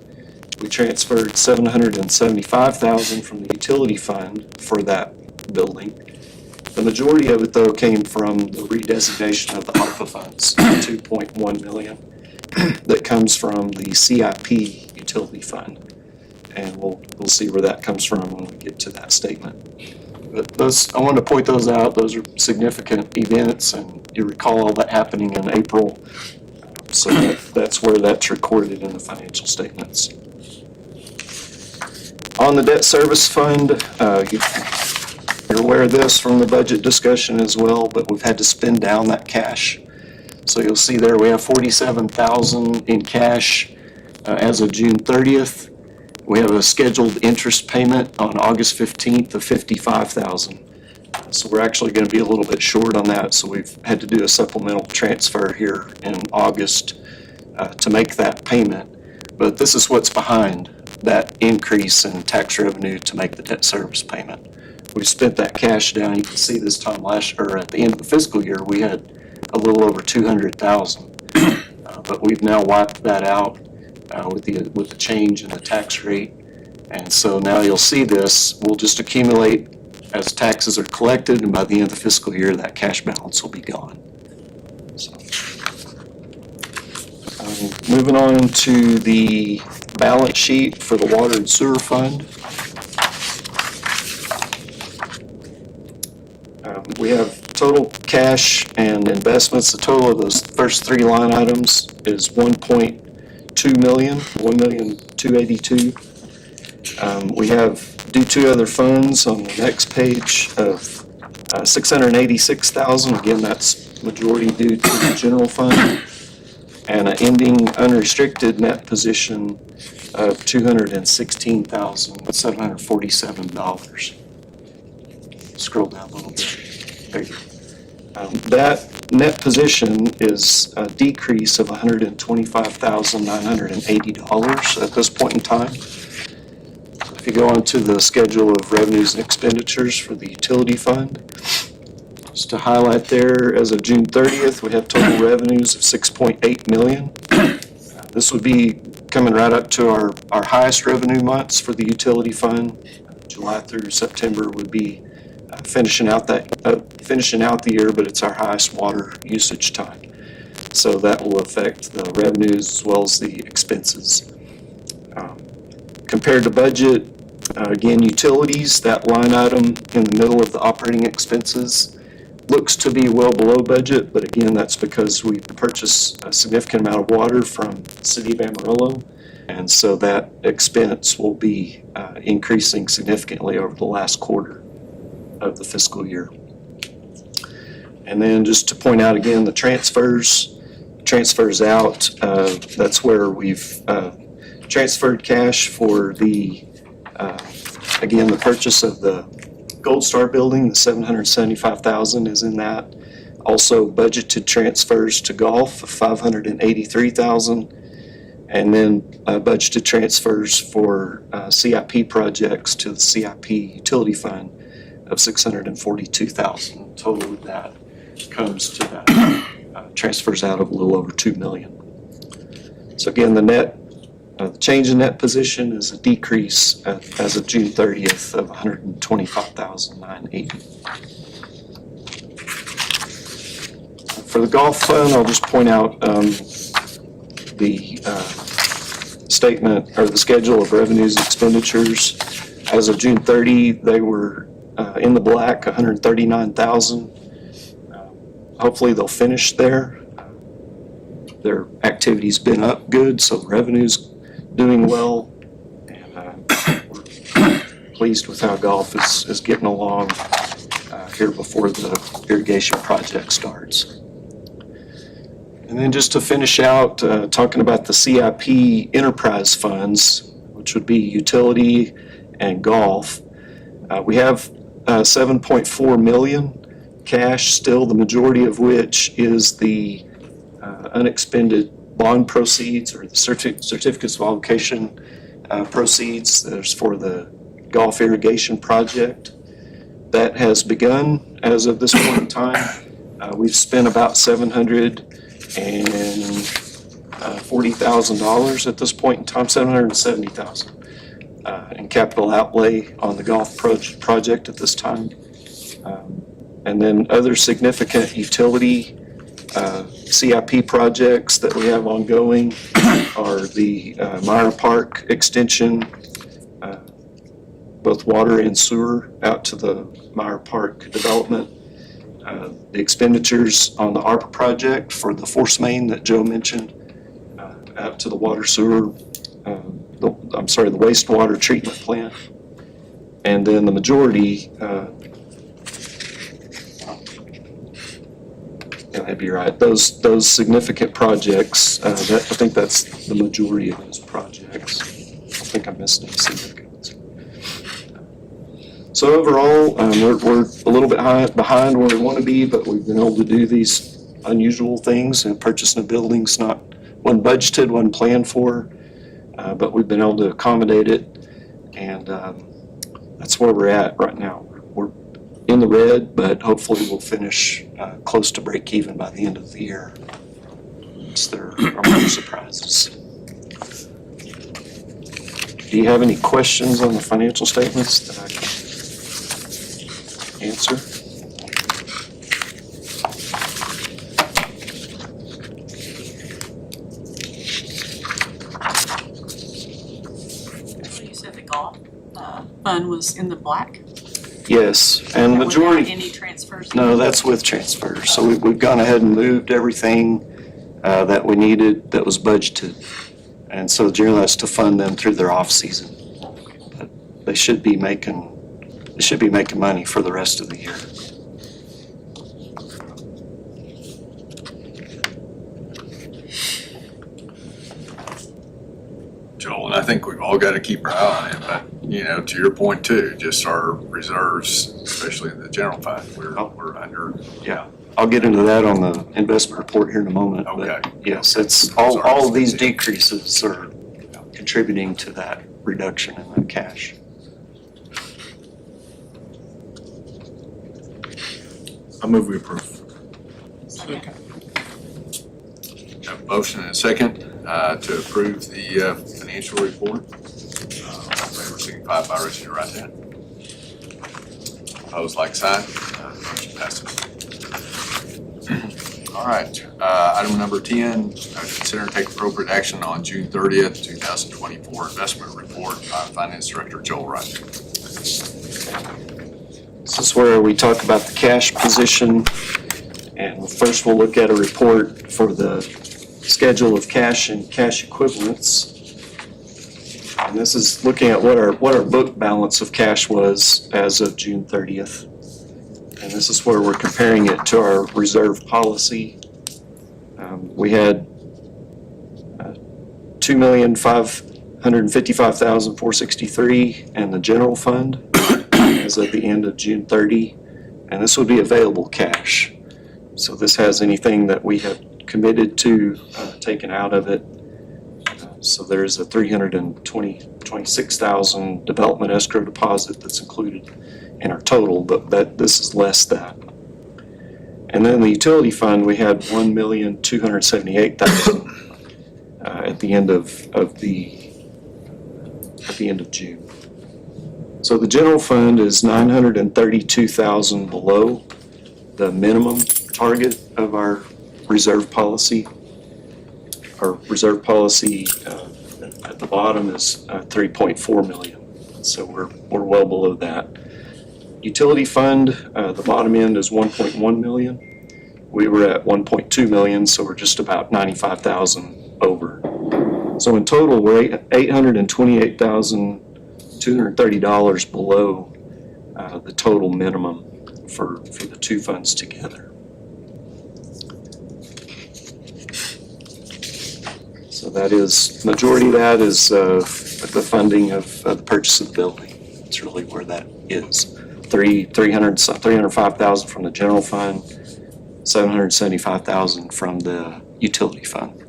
We transferred 775,000 from the utility fund for that building. The majority of it, though, came from the redesignation of the ARPA funds, 2.1 million, that comes from the CIP utility fund. And we'll see where that comes from when we get to that statement. But those, I wanted to point those out. Those are significant events, and you recall all that happening in April. So that's where that's recorded in the financial statements. On the debt service fund, you're aware of this from the budget discussion as well, but we've had to spend down that cash. So you'll see there we have 47,000 in cash as of June 30th. We have a scheduled interest payment on August 15th of 55,000. So we're actually going to be a little bit short on that. So we've had to do a supplemental transfer here in August to make that payment. But this is what's behind that increase in tax revenue to make the debt service payment. We spent that cash down. You can see this time last, or at the end of the fiscal year, we had a little over 200,000. But we've now wiped that out with the change in the tax rate. And so now you'll see this will just accumulate as taxes are collected, and by the end of the fiscal year, that cash balance will be gone. So, moving on to the balance sheet for the water and sewer fund. We have total cash and investments. The total of those first three line items is 1.2 million, 1,282,000. We have due to other funds on the next page of 686,000. Again, that's majority due to the general fund, and an ending unrestricted net position of $216,747. Scroll down a little bit. There you go. That net position is a decrease of $125,980 at this point in time. If you go on to the schedule of revenues and expenditures for the utility fund, just to highlight there, as of June 30th, we have total revenues of 6.8 million. This would be coming right up to our highest revenue months for the utility fund. July through September would be finishing out the year, but it's our highest water usage time. So that will affect the revenues as well as the expenses. Compared to budget, again, utilities, that line item in the middle of the operating expenses looks to be well below budget, but again, that's because we purchased a significant amount of water from the city of Amarillo, and so that expense will be increasing significantly over the last quarter of the fiscal year. And then just to point out again, the transfers out, that's where we've transferred cash for the, again, the purchase of the Gold Star building, the $775,000 is in that. Also budgeted transfers to golf of $583,000. And then budgeted transfers for CIP projects to the CIP utility fund of $642,000. Total of that comes to that, transfers out of a little over $2 million. So again, the change in net position is a decrease as of June 30th of $125,980. For the golf fund, I'll just point out the statement or the schedule of revenues and expenditures. As of June 30, they were in the black, $139,000. Hopefully they'll finish there. Their activity's been up good, so revenue's doing well. And we're pleased with how golf is getting along here before the irrigation project starts. And then just to finish out, talking about the CIP enterprise funds, which would be utility and golf. We have $7.4 million cash still, the majority of which is the unexpended bond proceeds or the certificates of obligation proceeds. There's for the golf irrigation project. That has begun as of this point in time. We've spent about $740,000 at this point in time, $770,000 in capital outlay on the golf project at this time. And then other significant utility CIP projects that we have ongoing are the Myra Park extension, both water and sewer out to the Myra Park development. The expenditures on the ARPA project for the force main that Joe mentioned out to the water sewer, the wastewater treatment plant. And then the majority, that'd be right, those significant projects, I think that's the majority of those projects. I think I missed any significant ones. So overall, we're a little bit behind where we want to be, but we've been able to do these unusual things and purchasing a building's not one budgeted, one planned for, but we've been able to accommodate it, and that's where we're at right now. We're in the red, but hopefully we'll finish close to break even by the end of the year. So there are more surprises. Do you have any questions on the financial statements that I can answer? You said the golf fund was in the black? Yes, and the Without majority, any transfers? no, that's with transfers. So we've gone ahead and moved everything that we needed that was budgeted. And so generally that's to fund them through their off season. But they should be making money for the rest of the year. Joel, and I think we've all got to keep our eye on it, but, to your point too, just our reserves, especially in the general fund, we're under. Yeah, I'll get into that on the investment report here in a moment. But Okay. yes, it's all of these decreases are contributing to that reduction in the cash. I move we approve. Second. Have a motion and a second to approve the financial report. All in favor, signify by raising your right hand. Opposed, like sign. Motion passes. All right, item number 10, consider and take appropriate action on June 30th, 2024 investment report by Finance Director Joel Wright. This is where we talk about the cash position, and first we'll look at a report for the schedule of cash and cash equivalents. And this is looking at what our book balance of cash was as of June 30th. And this is where we're comparing it to our reserve policy. We had $2,555,463 in the general fund as of the end of June 30, and this would be available cash. So this has anything that we have committed to taken out of it. So there's a $326,000 development escrow deposit that's included in our total, but this is less that. And then the utility fund, we had $1,278,000 at the end of June. So the general fund is $932,000 below the minimum target of our reserve policy. Our reserve policy at the bottom is $3.4 million, so we're well below that. Utility fund, the bottom end is $1.1 million. We were at $1.2 million, so we're just about $95,000 over. So in total, we're $828,230 below the total minimum for the two funds together. So that is, majority of that is the funding of the purchase of the building. It's really where that is. $305,000 from the general fund, $775,000 from the utility fund.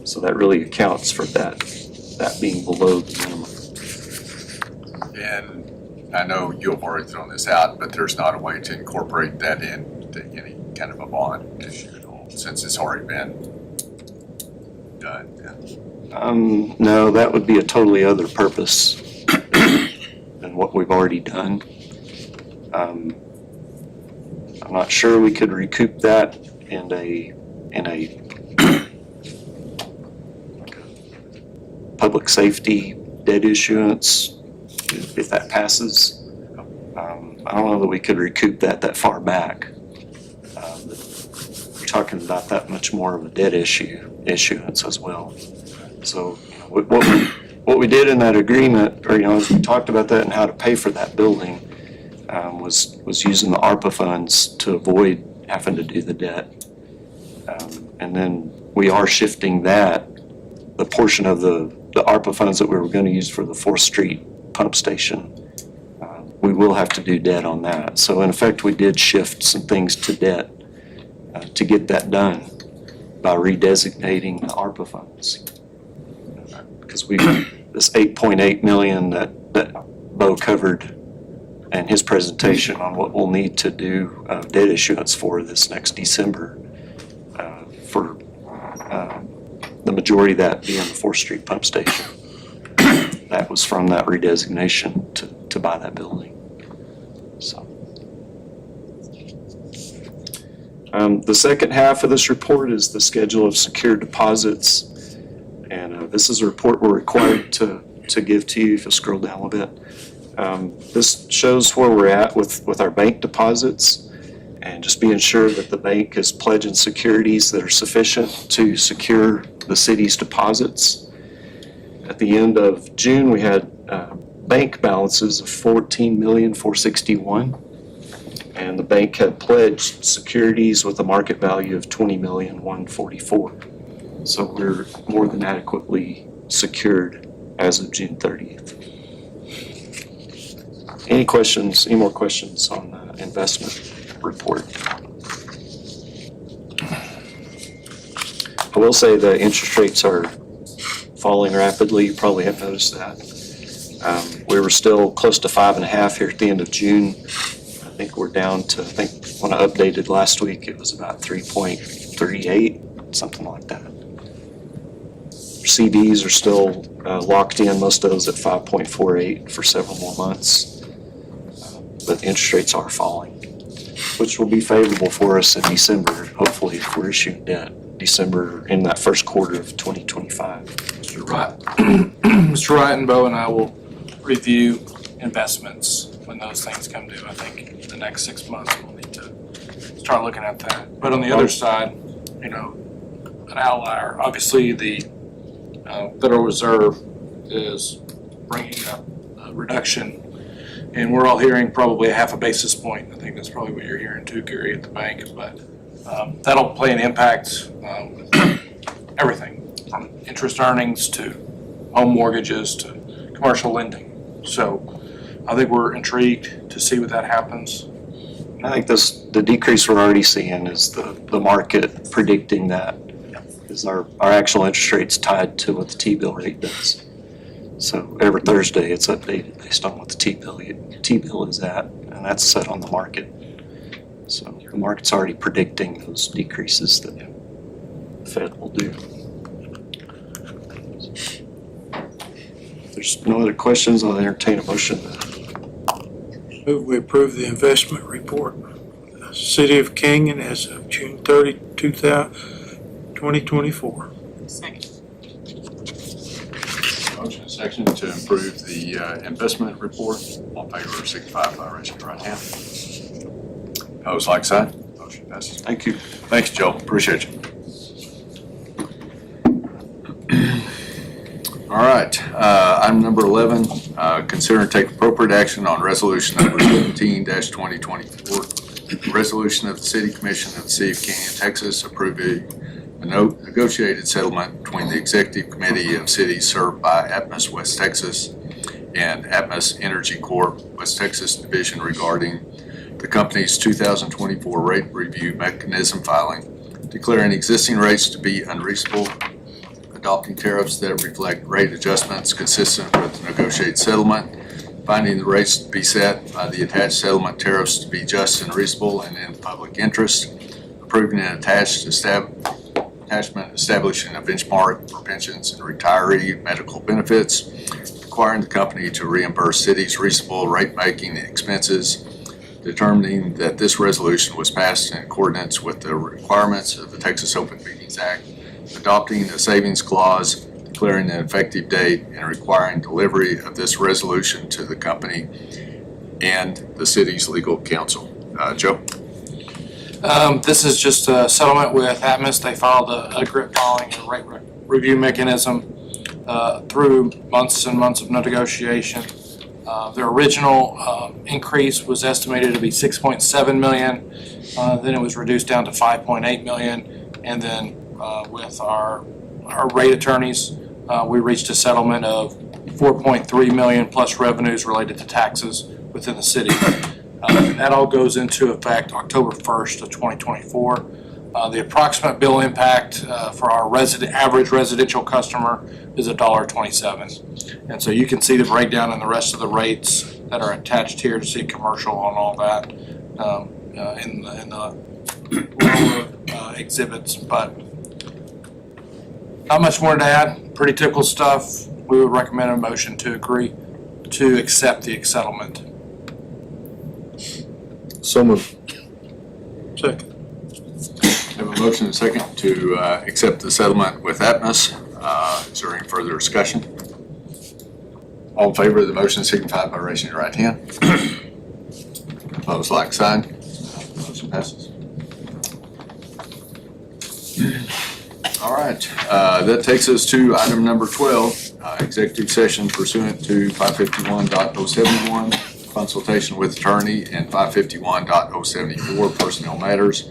So that really accounts for that being below the minimum. And I know you've already thrown this out, but there's not a way to incorporate that into any kind of a bond issue at all, since it's already been done. No, that would be a totally other purpose than what we've already done. I'm not sure we could recoup that in a public safety debt issuance if that passes. I don't know that we could recoup that far back. We're talking about that much more of a debt issuance as well. So what we did in that agreement, or as we talked about that and how to pay for that building, was using the ARPA funds to avoid having to do the debt. And then we are shifting the portion of the ARPA funds that we were going to use for the 4th Street pump station. We will have to do debt on that. So in effect, we did shift some things to debt to get that done by redesignating the ARPA funds. Because this $8.8 million that Bo covered in his presentation on what we'll need to do debt issuance for this next December, for the majority of that being the 4th Street pump station. That was from that redesignation to buy that building. So. The second half of this report is the schedule of secured deposits. And this is a report we're required to give to you if you'll scroll down a little bit. This shows where we're at with our bank deposits and just being sure that the bank is pledging securities that are sufficient to secure the city's deposits. At the end of June, we had bank balances of $14,461,000, and the bank had pledged securities with a market value of $20,144,000. So we're more than adequately secured as of June 30th. Any more questions on the investment report? I will say the interest rates are falling rapidly. You probably have noticed that. We were still close to 5.5 here at the end of June. I think we're down to, when I updated last week, it was about 3.38, something like that. CDs are still locked in, most of those at 5.48 for several more months. But interest rates are falling, which will be favorable for us in December, hopefully, if we're issuing debt. December in that first quarter of 2025. Mr. Wright and Bo and I will review investments when those things come due. I think in the next 6 months we'll need to start looking at that. But on the other side, an outlier, obviously the Federal Reserve is bringing up a reduction And we're all hearing probably a half a basis point. I think that's probably what you're hearing too, Gary, at the bank. But that'll play an impact with everything from interest earnings to home mortgages to commercial lending. So I think we're intrigued to see what that happens. I think the decrease we're already seeing is the market predicting that, because our actual interest rate's tied to what the T-bill rate does. So every Thursday, it's updated based on what the T-bill is at, and that's set on the market. So the market's already predicting those decreases that the Fed will do. If there's no other questions, I'll entertain a motion. Move we approve the investment report. City of Canyon as of June 30, 2024. Second. Motion and second to approve the investment report. All in favor, signify by raising your right hand. Opposed, like sign. Motion passes. Thank you. Thanks, Joe. Appreciate you. All right, item number 11, consider and take appropriate action on resolution number 17-2024. Resolution of the City Commission of the City of Canyon, Texas, approving a negotiated settlement between the Executive Committee of Cities served by Atmos West Texas and Atmos Energy Corp. West Texas Division regarding the company's 2024 rate review mechanism filing, declaring existing rates to be unreasonable, adopting tariffs that reflect rate adjustments consistent with the negotiated settlement, finding the rates to be set by the attached settlement tariffs to be just and reasonable and in the public interest, approving an attachment establishing a benchmark for pensions and retiree medical benefits, requiring the company to reimburse cities reasonable rate-making expenses, determining that this resolution was passed in accordance with the requirements of the Texas Open Meetings Act, adopting a savings clause, declaring an effective date, and requiring delivery of this resolution to the company and the city's legal counsel. Joe? This is just a settlement with Atmos. They filed a GRIP filing, a rate review mechanism through months and months of negotiation. Their original increase was estimated to be $6.7 million. Then it was reduced down to $5.8 million. And then with our rate attorneys, we reached a settlement of $4.3 million plus revenues related to taxes within the city. That all goes into effect October 1st of 2024. The approximate bill impact for our average residential customer is $1.27. And so you can see the breakdown in the rest of the rates that are attached here to see commercial on all that in the lower exhibits. But not much more to add. Pretty typical stuff. We would recommend a motion to agree to accept the settlement. So moved. Second. Have a motion and second to accept the settlement with Atmos. Is there any further discussion? All in favor of the motion signify by raising your right hand. Opposed, like sign. Motion passes. All right, that takes us to item number 12, executive session pursuant to 551.071, consultation with attorney, and 551.074, personnel matters,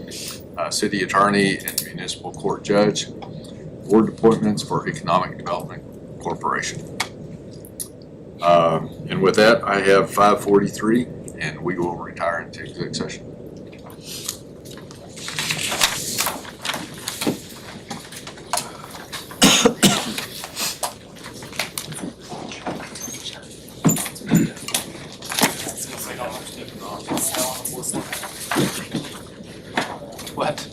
city attorney and municipal court judge, board appointments for Economic Development Corporation. And with that, I have 5:43, and we will retire into executive session. What?